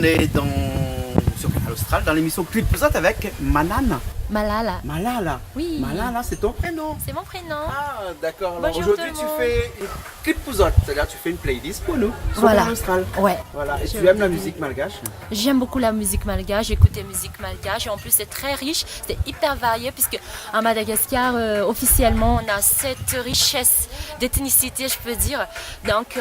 on est sur Canal Austral, dans l'émission Clip Pouzotte avec Manan. Malala. Malala. Oui. Malala, c'est ton prénom. C'est mon prénom. Ah, d'accord. Alors Bonjour aujourd'hui, tout tu le monde. fais une Clip Pouzotte, c'est-à-dire tu fais une playlist pour nous sur Voilà. Canal Austral. Ouais. Voilà. Et tu aimes la musique malgache? J'aime beaucoup la musique malgache, j'écoute la musique malgache et en plus c'est très riche, c'est hyper varié puisque à Madagascar officiellement on a cette richesse d'ethnicité je peux dire. Donc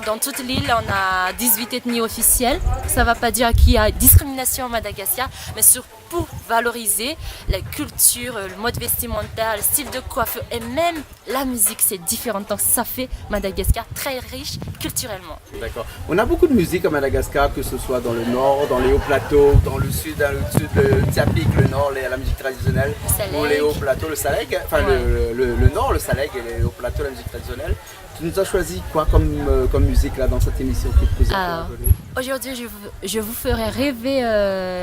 dans toute l'île on a 18 ethnies officielles. Ça ne va pas dire qu'il y a discrimination à Madagascar, mais surtout pour valoriser la culture, le mode vestimentaire, le style de coiffure et même la musique c'est différent. Donc ça fait Madagascar très riche culturellement. D'accord. On a beaucoup de musique à Madagascar, que ce soit dans le nord, dans les hauts plateaux, dans le sud, le Tiapik, le nord, la musique traditionnelle, ou les hauts plateaux, le Saleg, enfin Ouais. le nord, le Saleg et les hauts plateaux, la musique traditionnelle. Tu nous as choisi quoi comme musique là dans cette émission Clip Pouzotte Aujourd'hui, je vous ferai rêver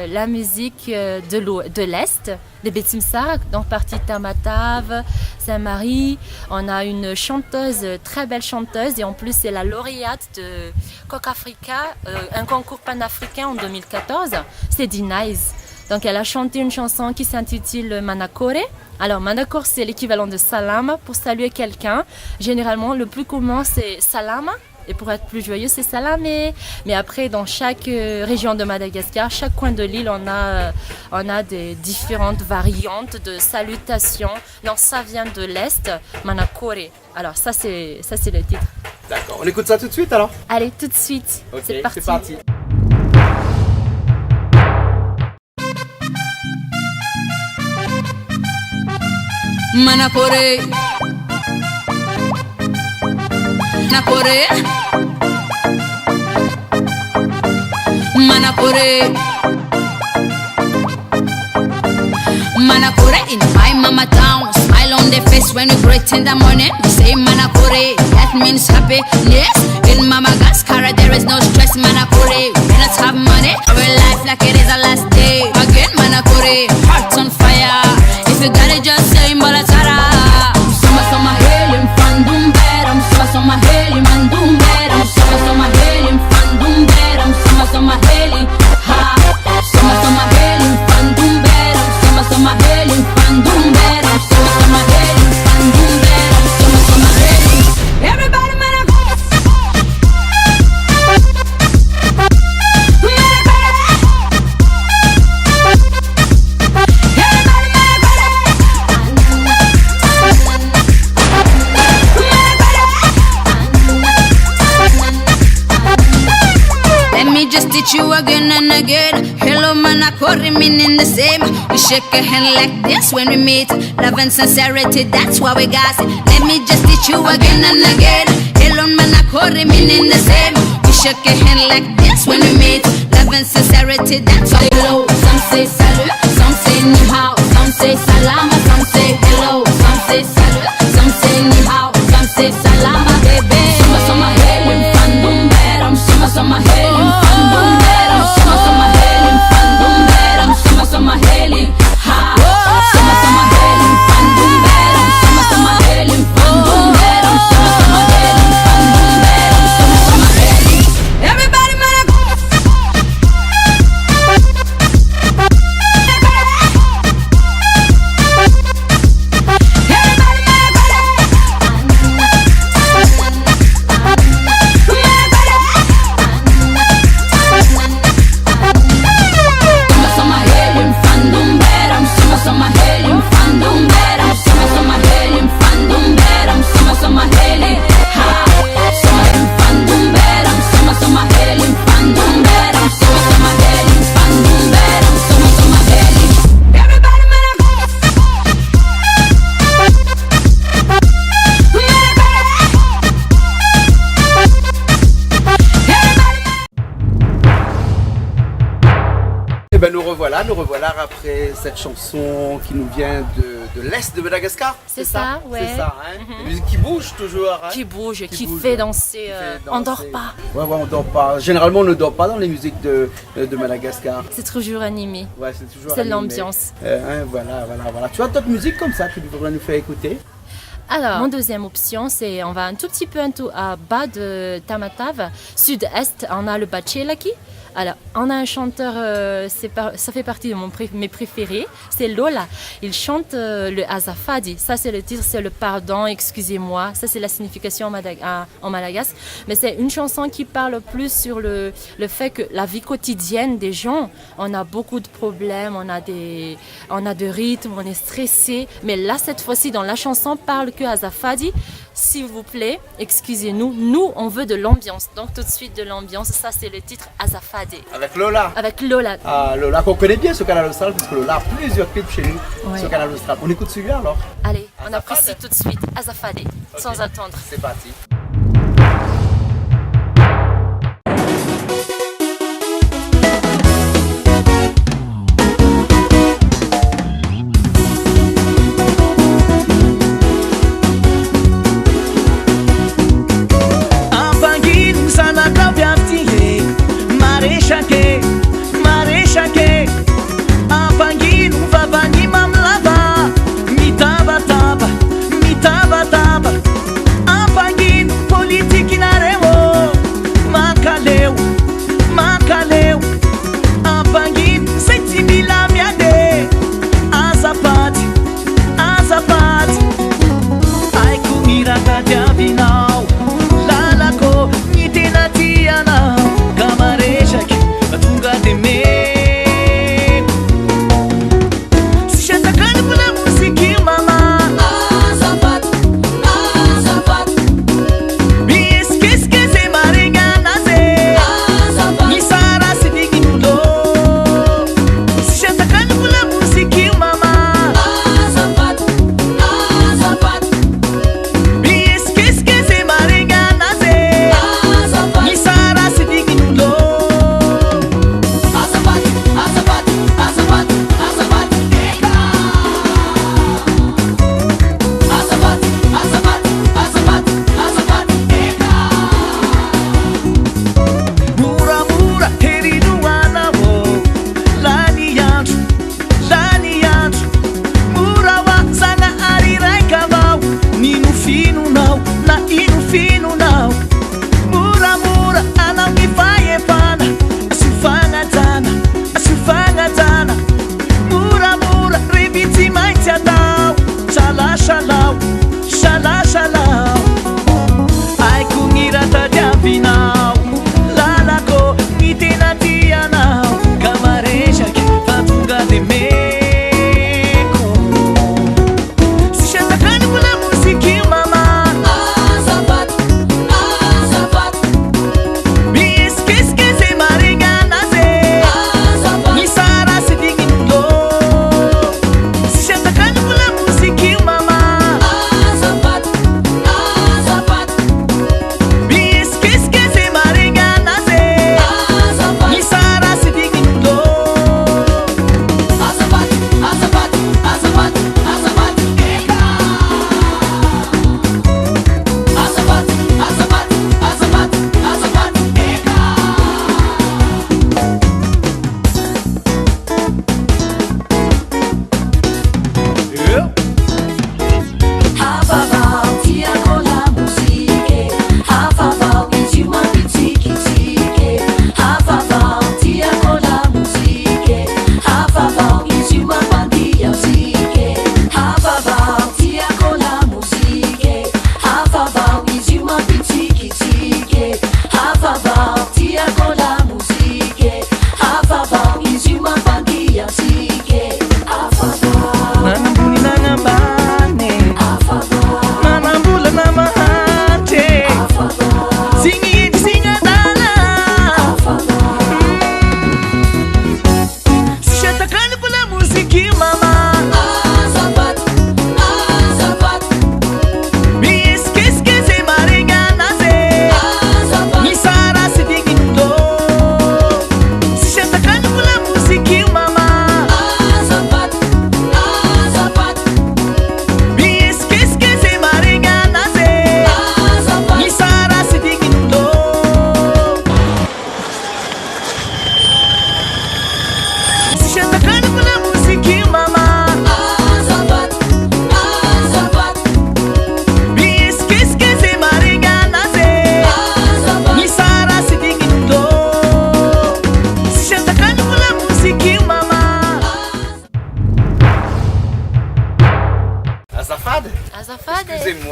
la musique de l'Est, de Betimsa, donc partie Tamatave, Saint-Marie. On a une chanteuse, très belle chanteuse, et en plus c'est la lauréate de Coq Africa, un concours panafricain en 2014. C'est Dinaïs. Donc elle a chanté une chanson qui s'intitule Manakore. Alors Manakore c'est l'équivalent de salam pour saluer quelqu'un. Généralement le plus commun c'est salam. Et pour être plus joyeux, c'est salamé. Mais après, dans chaque région de Madagascar, chaque coin de l'île, on a des différentes variantes de salutations. Non, ça vient de l'Est, Manakore. Alors ça, c'est le titre. D'accord, on écoute ça tout de suite alors? Allez, tout de suite. Ok, c'est parti. c'est parti. Manakore Manakore Manakore Manakore in my mama town. Smile on their face when we greet in the morning. We say Manakore, that means happiness. In Madagascar there is no stress. Manakore, we don't have money. Our life like it is our last day. Again Manakore, hearts on fire. If you got it just say Mbalatara. Soma helim fandumberam. Soma helim mandumberam. Soma helim fandumberam. Soma helim ha. Soma helim fandumberam. Soma helim fandumberam. Soma helim fandumberam. Soma helim. Everybody Manakore. Let me just teach you again and again. Hello, Manakore, meaning the same. We shake a hand like this when we meet. Love and sincerity, that's why we got it. Let me just teach you again and again. Hello, Manakore, meaning the same. We shake a hand like this when we meet. Love and sincerity, that's why hello. Some say salut, some say ni hao, some say salama, some say hello, some say salut, some say ni hao, some say salama, baby. Soma helim fandumberam, soma helim fandumberam, soma helim fandumberam, soma helim ha. Soma helim fandumberam, soma helim fandumberam, soma helim fandumberam, soma helim. Everybody Manakore. Et ben nous revoilà après cette chanson qui nous vient de l'Est de Madagascar. C'est ça, ouais. C'est ça, hein. La musique qui bouge toujours. Hein. Qui bouge, qui bouge, fait danser. On danser. dort pas. Ouais, on dort pas. Généralement, on ne dort pas dans les musiques de Madagascar. C'est toujours animé. Ouais, c'est toujours C'est animé. l'ambiance. Voilà. Tu as d'autres musiques comme ça que tu voudrais nous faire écouter? Alors, mon deuxième option, c'est on va un tout petit peu à bas de Tamatave, sud-est, on a le Bachelaki. Alors, on a un chanteur, ça fait partie de mes préférés, c'est Lola. Il chante le Azafadi. Ça, c'est le titre, c'est le pardon, excusez-moi. Ça, c'est la signification en malagasy. Mais c'est une chanson qui parle plus sur le fait que la vie quotidienne des gens, on a beaucoup de problèmes, on a de rythme, on est stressé. Mais là, cette fois-ci, dans la chanson, parle que Azafadi. S'il vous plaît, excusez-nous, nous on veut de l'ambiance, donc tout de suite de l'ambiance, ça c'est le titre Azafadi. Avec Lola. Avec Lola. Ah, Lola, qu'on connaît bien sur Canal Austral, parce que Lola a plusieurs clips chez nous sur Canal Austral. On écoute celui-là alors? Allez, on apprécie tout de suite Azafadi, sans attendre. C'est parti.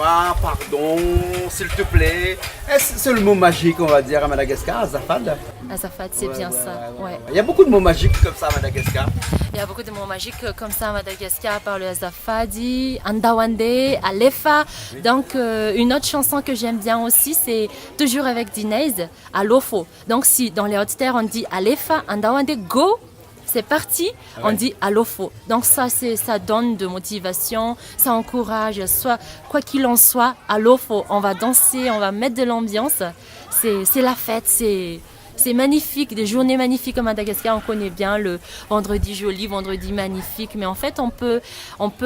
excuse-moi, pardon, s'il te plaît. C'est le mot magique, on va dire, à Madagascar, azafad. Azafad, c'est bien ça. Ouais. Il y a beaucoup de mots magiques comme ça à Madagascar. Il y a beaucoup de mots magiques comme ça à Madagascar, par le azafadi, andawande, alefa. Donc, une autre chanson que j'aime bien aussi, c'est toujours avec Dinaise, alofo. Donc, si dans les Hautes-Terres, on dit alefa, andawande, go. C'est parti, on dit alofo. Donc ça donne de motivation, ça encourage, soit quoi qu'il en soit, alofo. On va danser, on va mettre de l'ambiance. C'est la fête, c'est magnifique, des journées magnifiques à Madagascar. On connaît bien le vendredi joli, vendredi magnifique, mais en fait on peut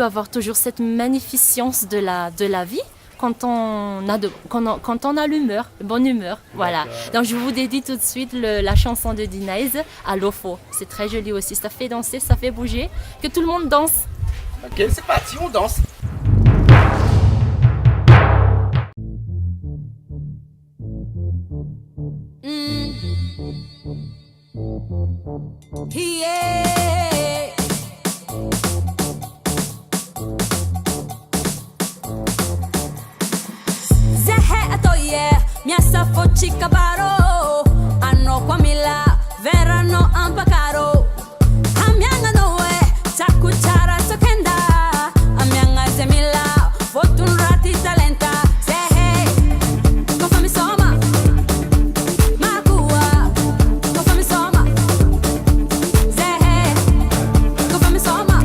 avoir toujours cette magnificence de la vie. Quand on a l'humeur, la bonne humeur, voilà. Donc je vous dédie tout de suite la chanson de Dinaise, Alofo. C'est très joli aussi, ça fait danser, ça fait bouger, que tout le monde danse. Ok, c'est parti, on danse. Yeah. Miasa fochika baro ano kwa mila verano ampakaro amyanga noe takuchara sokenda amyanga zemila fotun rati talenta sehe kofa misoma makua kofa misoma sehe kofa misoma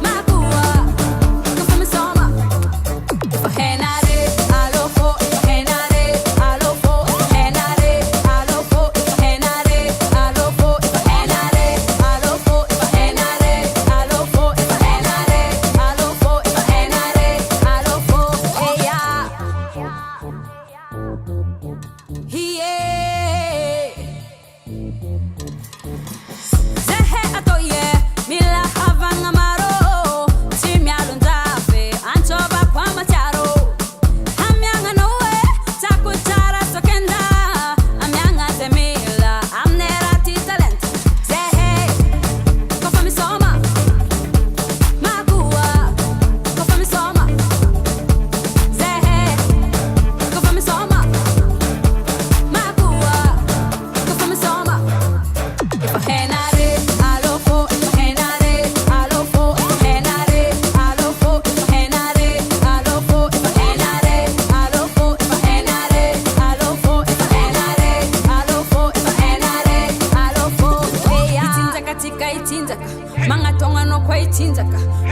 makua kofa misoma henare alofo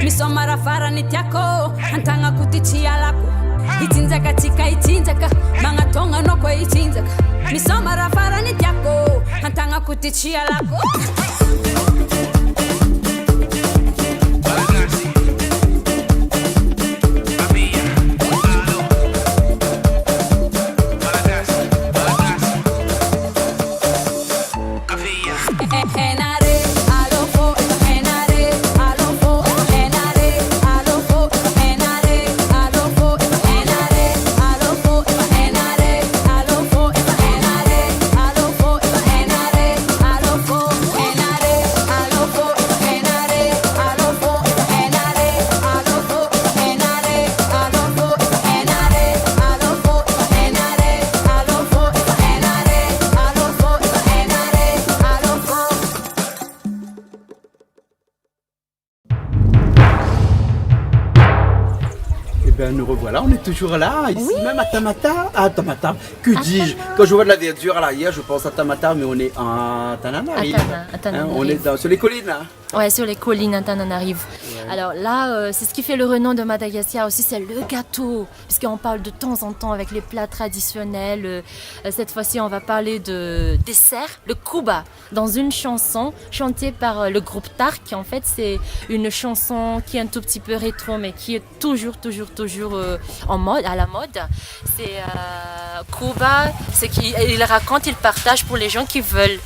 misomara farani tyako antanga kutichia lako itinzaka tika itinzaka mangatonga noko itinzaka misomara farani tyako antanga kutichia lako Nous revoilà, on est toujours là, ici même à Tamata. Ah, Tamata, que dis-je? Quand je vois de la verdure à l'arrière, je pense à Tamata, mais on est à Tananarive. On est sur les collines. Hein. Ouais, sur les collines à Tananarive. Ouais. Alors là, c'est ce qui fait le renom de Madagascar aussi, c'est le gâteau. Puisqu'on parle de temps en temps avec les plats traditionnels. Cette fois-ci, on va parler de dessert, le kuba, dans une chanson chantée par le groupe Tark. En fait, c'est une chanson qui est un tout petit peu rétro, mais qui est toujours en mode, à la mode. C'est kuba, c'est qu'il raconte, il partage pour les gens qui veulent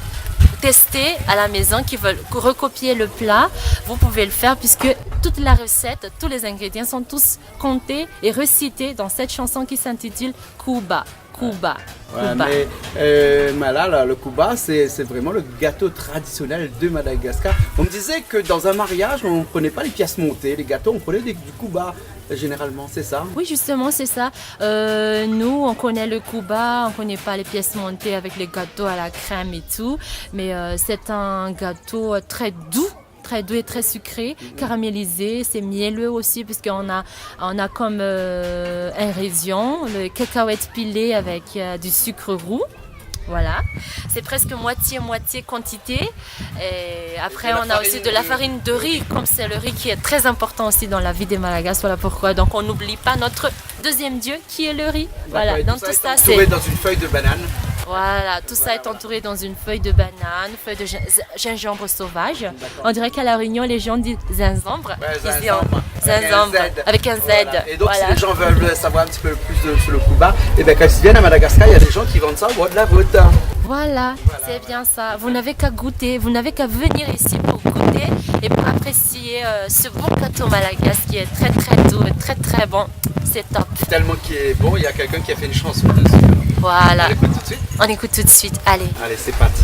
tester à la maison, qui veulent recopier le plat. Vous pouvez le faire puisque toute la recette, tous les ingrédients sont tous comptés et recités dans cette chanson qui s'intitule Kuba. Kuba. Ouais, mais là, le kuba, c'est vraiment le gâteau traditionnel de Madagascar. On me disait que dans un mariage, on ne prenait pas les pièces montées, les gâteaux, on prenait du kuba. généralement, c'est ça? Oui, justement, c'est ça. Nous, on connaît le Cuba, on ne connaît pas les pièces montées avec les gâteaux à la crème et tout, mais c'est un gâteau très doux et très sucré, caramélisé, c'est mielleux aussi puisqu'on a comme ingrédient le cacahuète pilé avec du sucre roux. Voilà, c'est presque moitié quantité. Et après, on a aussi de la farine de riz, comme c'est le riz qui est très important aussi dans la vie des Malagasy. Voilà pourquoi. Donc, on n'oublie pas notre deuxième dieu qui est le riz. Voilà, donc tout ça, c'est entouré dans une feuille de banane. Voilà, tout ça est entouré dans une feuille de banane, feuille de gingembre sauvage. On dirait qu'à La Réunion, les gens disent gingembre. Gingembre, avec un Z. Voilà. Et donc, voilà. si les gens veulent savoir un petit peu plus sur le Cuba, et bien quand ils viennent à Madagascar, il y a des gens qui vendent ça au bout de la voûte. Voilà, c'est bien ça. Vous n'avez qu'à goûter, vous n'avez qu'à venir ici pour goûter et pour apprécier ce bon gâteau malagasy qui est très très doux et très très bon. C'est top. Tellement qu'il est bon, il y a quelqu'un qui a fait une chanson dessus. Voilà. On écoute tout de suite? On écoute tout de suite. Allez. Allez, c'est parti.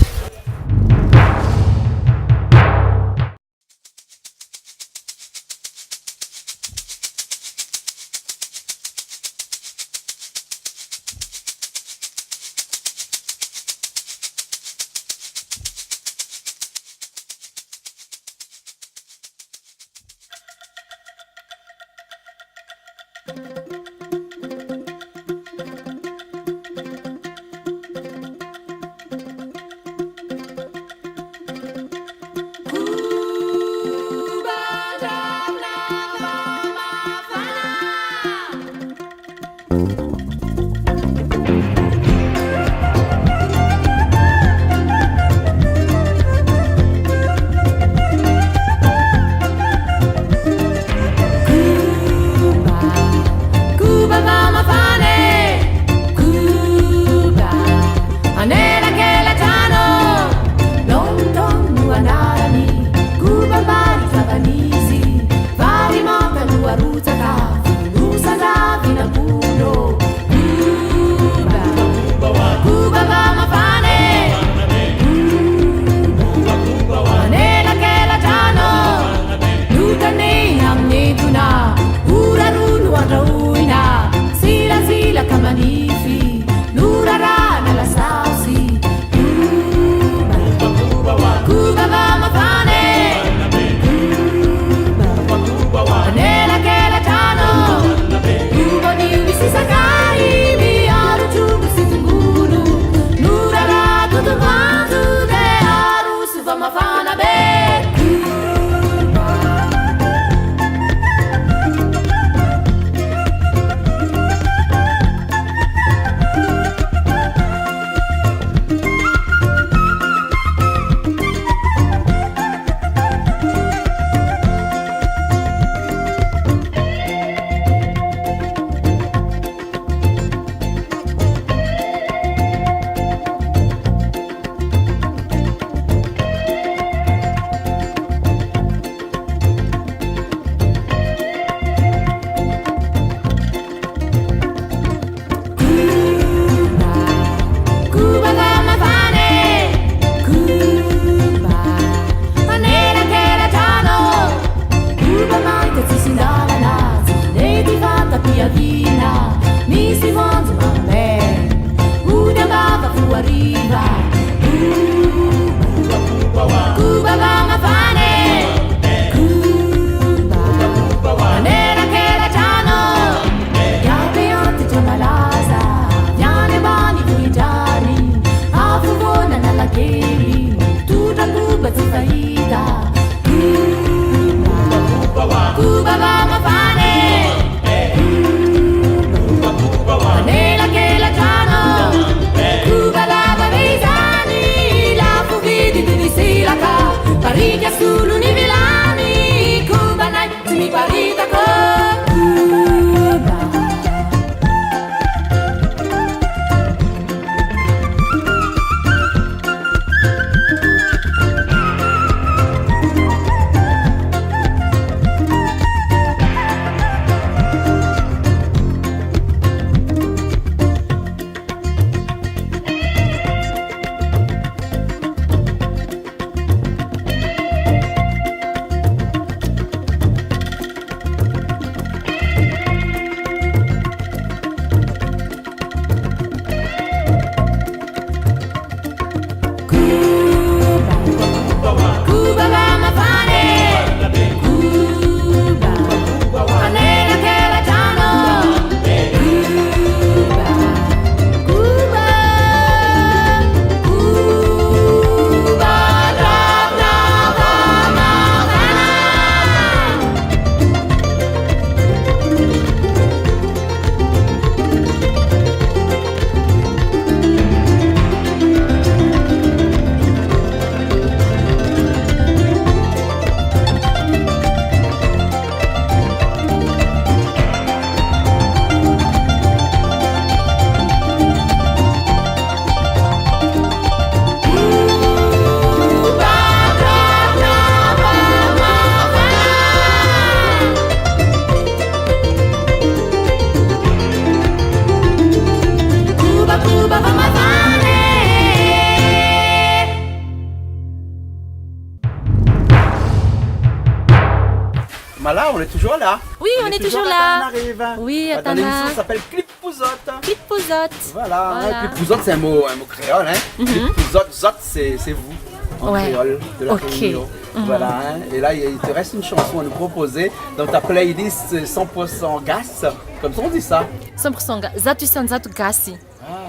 Mala, on est toujours là. Oui, on est toujours là. Oui, Dans Atana. l'émission ça s'appelle Clip Pouzotte. Clip Pouzotte. Voilà. Clip Pouzotte, c'est un mot créole. Clip Pouzotte, Zotte, c'est vous. En créole de la Réunion. Voilà. Et là, il te reste une chanson à nous proposer dans ta playlist 100% gas. Comme ça, on dit ça. 100% gas. Zatu Sanzatu Gassi.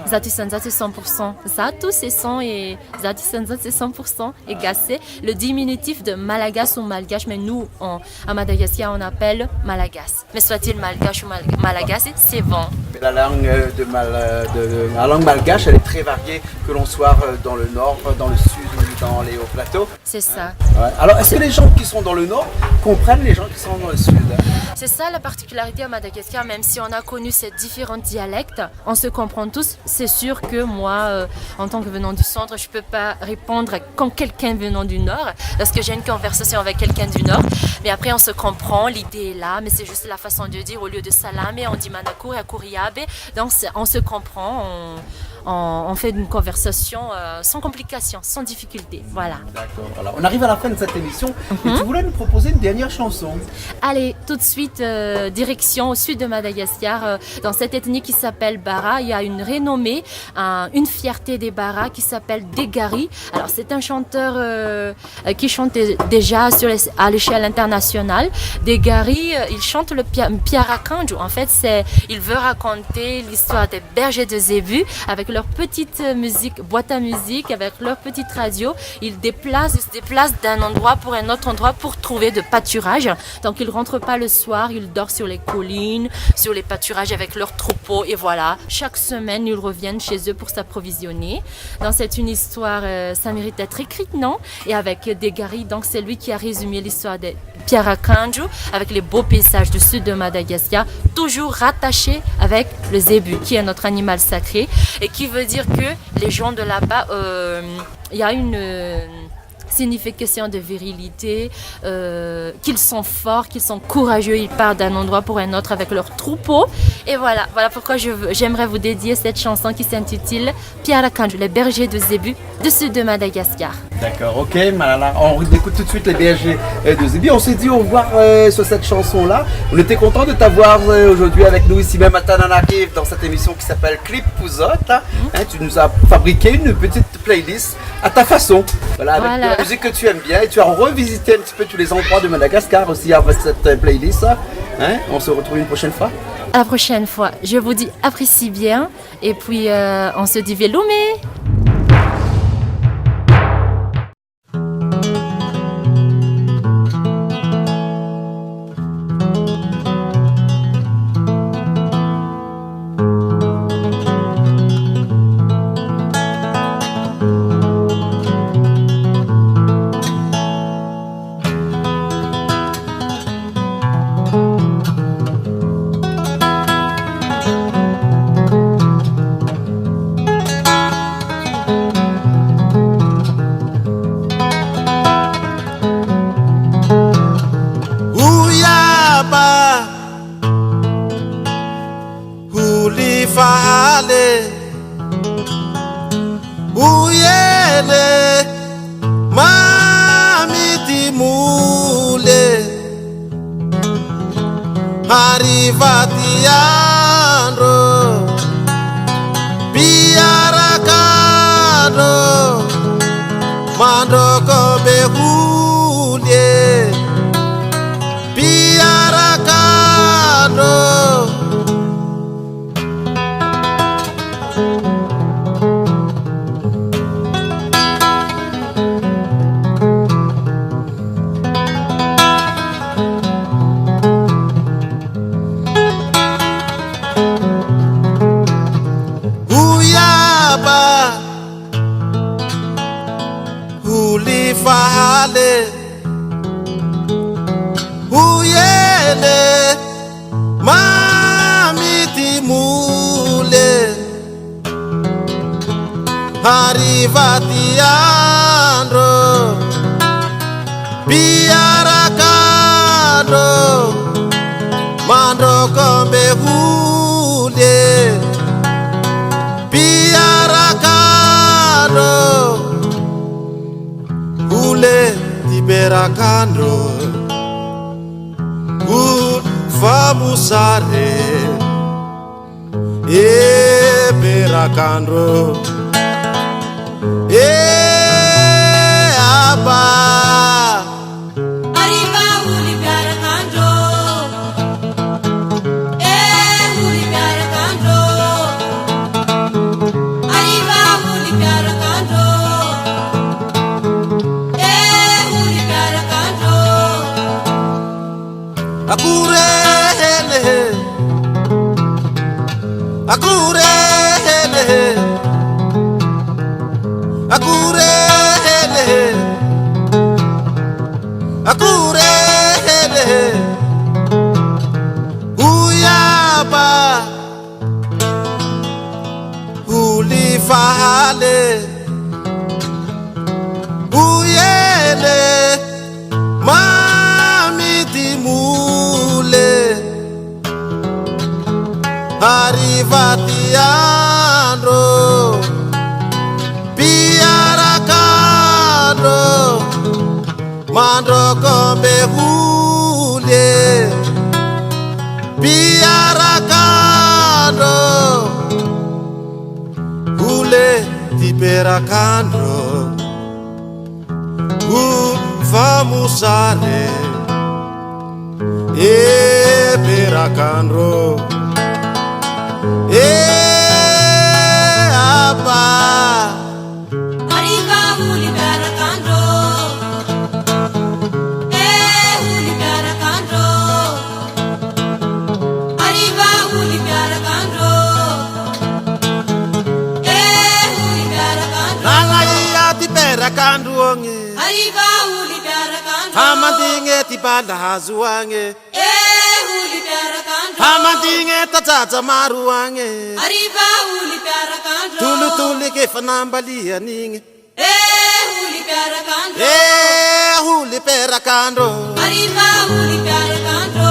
Zatu Sanzatu 100%. Zatu c'est 100 et Zatu Sanzatu c'est 100% et Gassé. Le diminutif de Malagas ou Malgache, mais nous, à Madagascar, on appelle Malagas. Mais soit-il Malgache ou Malagas, c'est bon. La langue, la langue malgache, elle est très variée, que l'on soit dans le nord, dans le sud ou dans les hauts plateaux. C'est ça. Ouais. Alors, est-ce que les gens qui sont dans le nord comprennent les gens qui sont dans le sud? C'est ça la particularité à Madagascar, même si on a connu ces différents dialectes, on se comprend tous. C'est sûr que moi, en tant que venant du centre, je ne peux pas répondre comme quelqu'un venant du nord, parce que j'ai une conversation avec quelqu'un du nord. Mais après, on se comprend, l'idée est là, mais c'est juste la façon de dire. Au lieu de salame, on dit manakour et akuriabe. Donc, on se comprend, on fait une conversation sans complications, sans difficulté. Voilà. D'accord. Alors, on arrive à la fin de cette émission et tu voulais nous proposer une dernière chanson. Allez, tout de suite, direction au sud de Madagascar. Dans cette ethnie qui s'appelle Bara, il y a une renommée, une fierté des Bara qui s'appelle Degari. Alors, c'est un chanteur qui chante déjà à l'échelle internationale. Degari, il chante le Piarakanju. En fait, il veut raconter l'histoire des bergers de Zébu avec leur petite musique, boîte à musique, avec leur petite radio. Ils se déplacent d'un endroit pour un autre endroit pour trouver de pâturage. Donc, ils ne rentrent pas le soir, ils dorment sur les collines, sur les pâturages avec leurs troupeaux. Et voilà, chaque semaine, ils reviennent chez eux pour s'approvisionner. Donc, c'est une histoire, ça mérite d'être écrite, non? Et avec Degari, donc c'est lui qui a résumé l'histoire des Piarakanju avec les beaux paysages du sud de Madagascar, toujours rattachés avec le zébu, qui est notre animal sacré, et qui veut dire que les gens de là-bas, il y a une signification de virilité, qu'ils sont forts, qu'ils sont courageux, ils partent d'un endroit pour un autre avec leur troupeau. Et voilà pourquoi j'aimerais vous dédier cette chanson qui s'intitule Piarakanju, les bergers de Zébu du sud de Madagascar. D'accord, ok, Malala. On écoute tout de suite les bergers de Zébu. On s'est dit au revoir sur cette chanson-là. On était content de t'avoir aujourd'hui avec nous ici même à Tananarive dans cette émission qui s'appelle Clip Pouzotte. Tu nous as fabriqué une petite playlist à ta façon. Voilà, avec la musique que tu aimes bien, et tu as revisité un petit peu tous les endroits de Madagascar aussi avec cette playlist. On se retrouve une prochaine fois. À la prochaine fois. Je vous dis apprécie bien et puis on se dit velume. famusare perakandro aba Arriva uli perakandro uli perakandro Arriva uli perakandro uli perakandro akurele uyaba ulifale uyele mamitimule arrivatiandro piarakandro mandro kombe hule piarakandro hule tiperakandro famusare perakandro aba Arriva uli perakandro uli perakandro Arriva uli perakandro uli perakandro nangaya tiperakandro nge Arriva uli perakandro amandinge tipanda hazuange uli perakandro amandinge tatata maruange Arriva uli perakandro tulu tulu ke fanambalia ninge uli perakandro huli perakandro Arriva uli perakandro